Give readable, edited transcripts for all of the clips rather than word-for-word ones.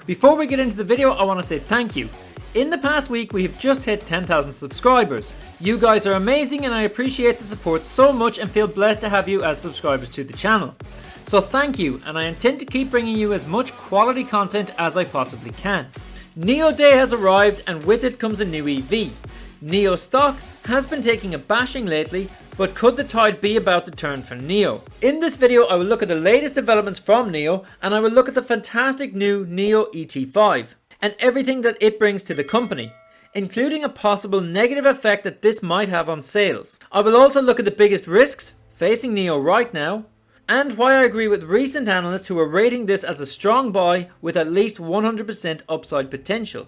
Before we get into the video, I want to say thank you. In the past week, we have just hit 10,000 subscribers. You guys are amazing and I appreciate the support so much and feel blessed to have you as subscribers to the channel. So thank you, and I intend to keep bringing you as much quality content as I possibly can. Nioday has arrived and with it comes a new EV. Nio stock has been taking a bashing lately, but could the tide be about to turn for Nio? In this video I will look at the latest developments from Nio and I will look at the fantastic new Nio ET5 and everything that it brings to the company, including a possible negative effect that this might have on sales. I will also look at the biggest risks facing Nio right now and why I agree with recent analysts who are rating this as a strong buy with at least 100% upside potential.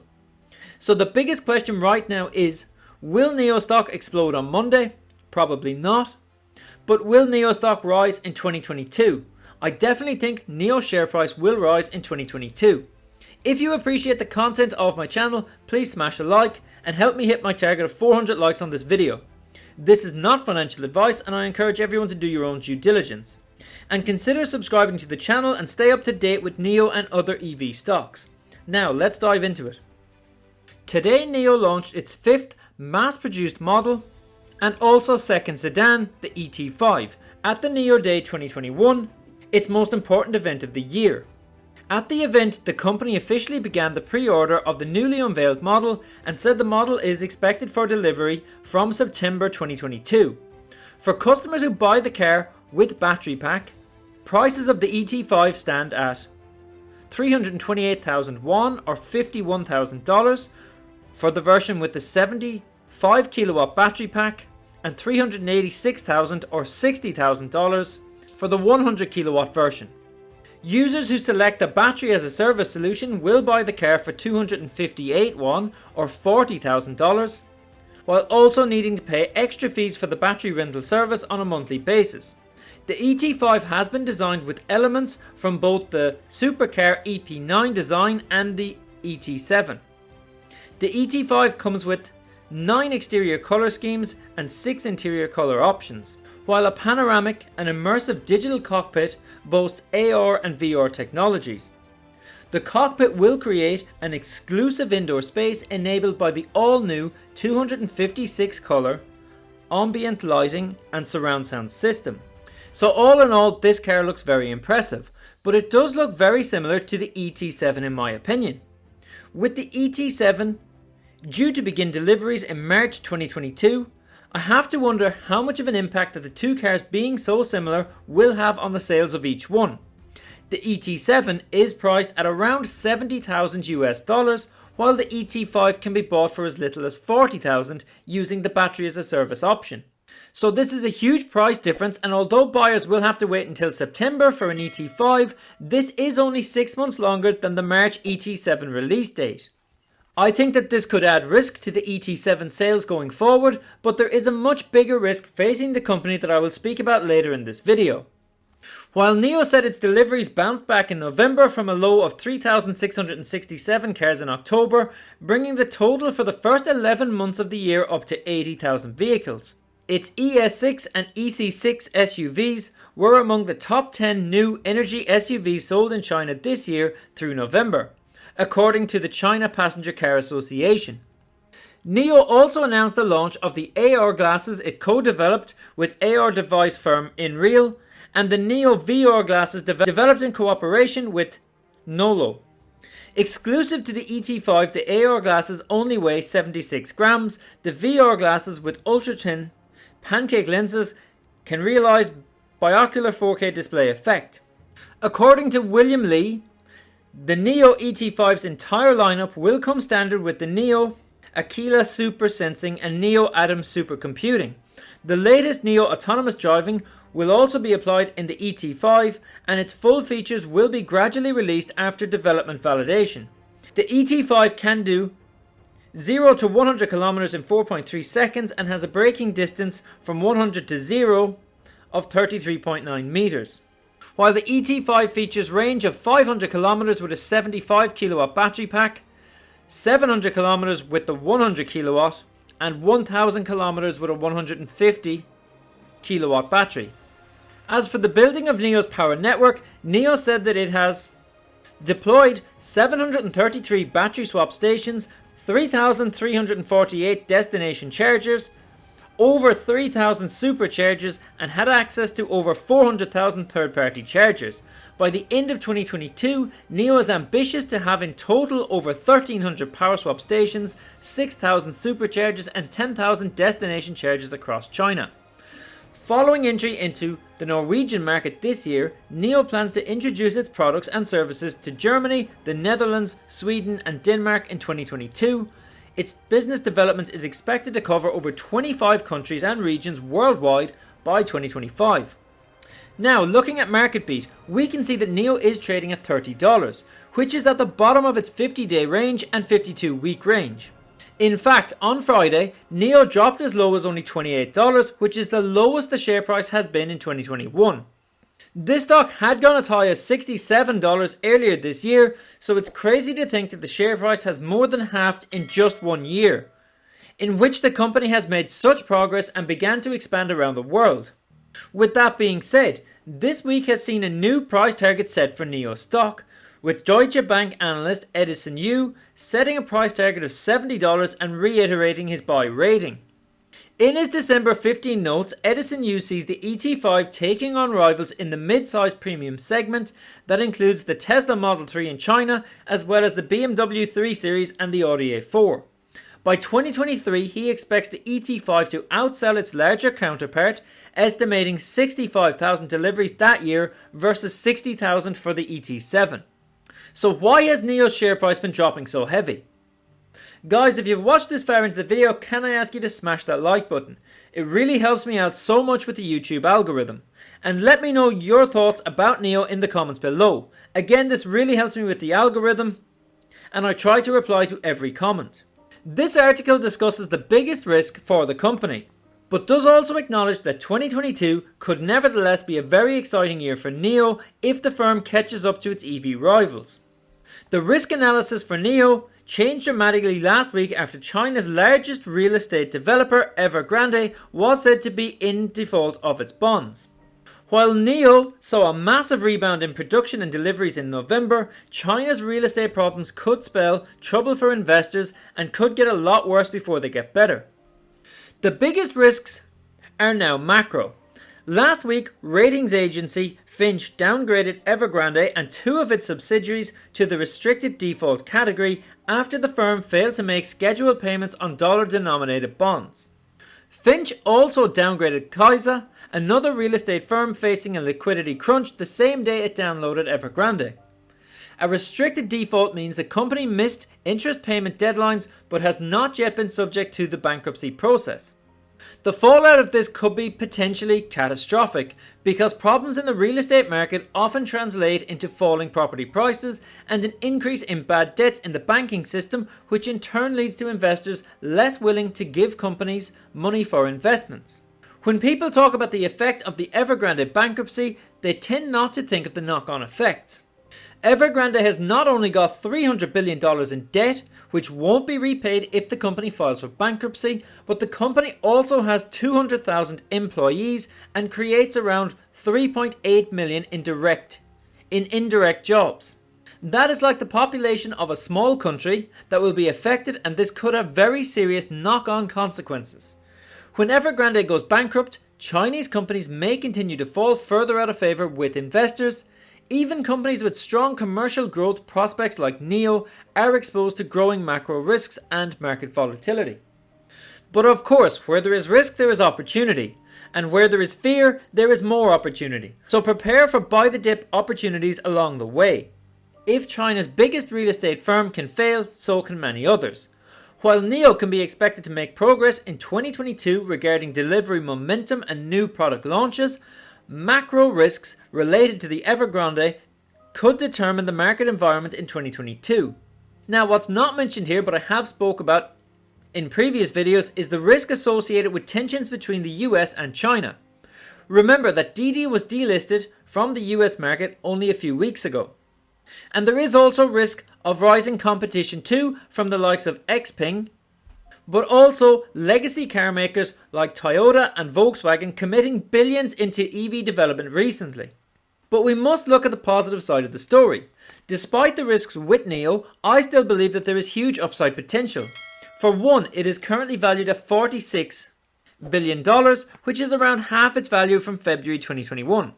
So the biggest question right now is, will Nio stock explode on Monday? Probably not. But will Nio stock rise in 2022? I definitely think Nio share price will rise in 2022. If you appreciate the content of my channel, please smash a like and help me hit my target of 400 likes on this video. This is not financial advice and I encourage everyone to do your own due diligence. And consider subscribing to the channel and stay up to date with Nio and other EV stocks. Now let's dive into it. Today Nio launched its 5th mass-produced model and also second sedan, the ET5, at the Nioday 2021, its most important event of the year. At the event, the company officially began the pre-order of the newly unveiled model and said the model is expected for delivery from September 2022. For customers who buy the car with battery pack, prices of the ET5 stand at 328,000 won or $51,000 for the version with the 75 kilowatt battery pack and 386,000 or $60,000 for the 100 kilowatt version. Users who select the battery as a service solution will buy the car for 258 won or $40,000 while also needing to pay extra fees for the battery rental service on a monthly basis. The ET5 has been designed with elements from both the supercar EP9 design and the ET7. The ET5 comes with 9 exterior colour schemes and 6 interior colour options, while a panoramic and immersive digital cockpit boasts AR and VR technologies. The cockpit will create an exclusive indoor space enabled by the all-new 256 colour ambient lighting and surround sound system. So all in all, this car looks very impressive, but it does look very similar to the ET7 in my opinion. With the ET7 due to begin deliveries in March 2022, I have to wonder how much of an impact that the two cars being so similar will have on the sales of each one. The ET7 is priced at around $70,000 US, while the ET5 can be bought for as little as $40,000 using the battery as a service option. So this is a huge price difference, and although buyers will have to wait until September for an ET5, this is only 6 months longer than the March ET7 release date. I think that this could add risk to the ET7 sales going forward, but there is a much bigger risk facing the company that I will speak about later in this video. While Nio said its deliveries bounced back in November from a low of 3,667 cars in October, bringing the total for the first 11 months of the year up to 80,000 vehicles. Its ES6 and EC6 SUVs were among the top 10 new energy SUVs sold in China this year through November, according to the China Passenger Car Association. Nio also announced the launch of the AR glasses it co-developed with AR device firm InReal and the Nio VR glasses developed in cooperation with Nolo. Exclusive to the ET5, the AR glasses only weigh 76 grams. The VR glasses with ultra-thin pancake lenses can realize binocular 4K display effect. According to William Lee, the Nio ET5's entire lineup will come standard with the Nio Aquila Super Sensing and Nio Atom Supercomputing. The latest Nio autonomous driving will also be applied in the ET5 and its full features will be gradually released after development validation. The ET5 can do 0 to 100 kilometers in 4.3 seconds and has a braking distance from 100 to 0 of 33.9 meters. While the ET5 features range of 500 kilometers with a 75 kilowatt battery pack, 700 kilometers with the 100 kilowatt and 1000 kilometers with a 150 kilowatt battery. As for the building of Nio's power network, Nio said that it has deployed 733 battery swap stations, 3,348 destination chargers, over 3,000 superchargers, and had access to over 400,000 third-party chargers. By the end of 2022, NIO is ambitious to have in total over 1,300 power swap stations, 6,000 superchargers, and 10,000 destination chargers across China. Following entry into the Norwegian market this year, NIO plans to introduce its products and services to Germany, the Netherlands, Sweden, and Denmark in 2022. Its business development is expected to cover over 25 countries and regions worldwide by 2025. Now, looking at market beat, we can see that NIO is trading at $30, which is at the bottom of its 50-day range and 52-week range. In fact, on Friday, NIO dropped as low as only $28, which is the lowest the share price has been in 2021. This stock had gone as high as $67 earlier this year, so it's crazy to think that the share price has more than halved in just 1 year, in which the company has made such progress and began to expand around the world. With that being said, this week has seen a new price target set for NIO stock, with Deutsche Bank analyst Edison Yu setting a price target of $70 and reiterating his buy rating. In his December 15 notes, Edison Yu sees the ET5 taking on rivals in the mid-size premium segment that includes the Tesla Model 3 in China, as well as the BMW 3 Series and the Audi A4. By 2023, he expects the ET5 to outsell its larger counterpart, estimating 65,000 deliveries that year versus 60,000 for the ET7. So why has NIO's share price been dropping so heavy? Guys, if you've watched this far into the video, can I ask you to smash that like button? It really helps me out so much with the YouTube algorithm. And let me know your thoughts about NIO in the comments below. Again, this really helps me with the algorithm, and I try to reply to every comment. This article discusses the biggest risk for the company, but does also acknowledge that 2022 could nevertheless be a very exciting year for NIO if the firm catches up to its EV rivals. The risk analysis for NIO changed dramatically last week after China's largest real estate developer, Evergrande, was said to be in default of its bonds. While NIO saw a massive rebound in production and deliveries in November, China's real estate problems could spell trouble for investors and could get a lot worse before they get better. The biggest risks are now macro. Last week, ratings agency Fitch downgraded Evergrande and two of its subsidiaries to the restricted default category after the firm failed to make scheduled payments on dollar-denominated bonds. Fitch also downgraded Kaiser, another real estate firm facing a liquidity crunch, the same day it downloaded Evergrande. A restricted default means the company missed interest payment deadlines but has not yet been subject to the bankruptcy process. The fallout of this could be potentially catastrophic because problems in the real estate market often translate into falling property prices and an increase in bad debts in the banking system, which in turn leads to investors less willing to give companies money for investments. When people talk about the effect of the Evergrande bankruptcy, they tend not to think of the knock-on effects. Evergrande has not only got $300 billion in debt, which won't be repaid if the company files for bankruptcy, but the company also has 200,000 employees and creates around 3.8 million in indirect jobs. That is like the population of a small country that will be affected, and this could have very serious knock-on consequences. When Evergrande goes bankrupt, Chinese companies may continue to fall further out of favour with investors. Even companies with strong commercial growth prospects like NIO are exposed to growing macro risks and market volatility. But of course, where there is risk, there is opportunity. And where there is fear, there is more opportunity. So prepare for buy the dip opportunities along the way. If China's biggest real estate firm can fail, so can many others. While NIO can be expected to make progress in 2022 regarding delivery momentum and new product launches, macro risks related to the Evergrande could determine the market environment in 2022. Now, what's not mentioned here but I have spoke about in previous videos is the risk associated with tensions between the US and China. Remember that DiDi was delisted from the US market only a few weeks ago. And there is also risk of rising competition too from the likes of Xpeng, but also legacy car makers like Toyota and Volkswagen committing billions into EV development recently. But we must look at the positive side of the story. Despite the risks with NIO, I still believe that there is huge upside potential. For one, it is currently valued at $46 billion, which is around half its value from February 2021.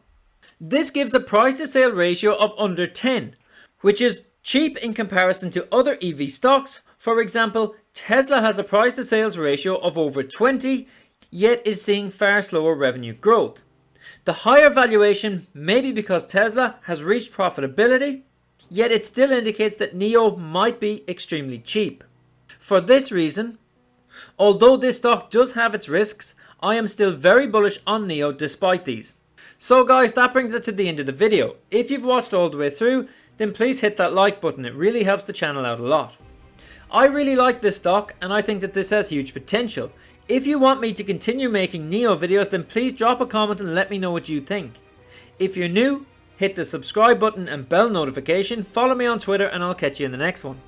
This gives a price to sale ratio of under 10, which is cheap in comparison to other EV stocks. For example, Tesla has a price to sales ratio of over 20, yet is seeing far slower revenue growth. The higher valuation may be because Tesla has reached profitability, yet it still indicates that NIO might be extremely cheap. For this reason, although this stock does have its risks, I am still very bullish on NIO despite these. So guys, that brings us to the end of the video. If you've watched all the way through, then please hit that like button. It really helps the channel out a lot. I really like this stock and I think that this has huge potential. If you want me to continue making NIO videos, then please drop a comment and let me know what you think. If you're new, hit the subscribe button and bell notification, follow me on Twitter, and I'll catch you in the next one.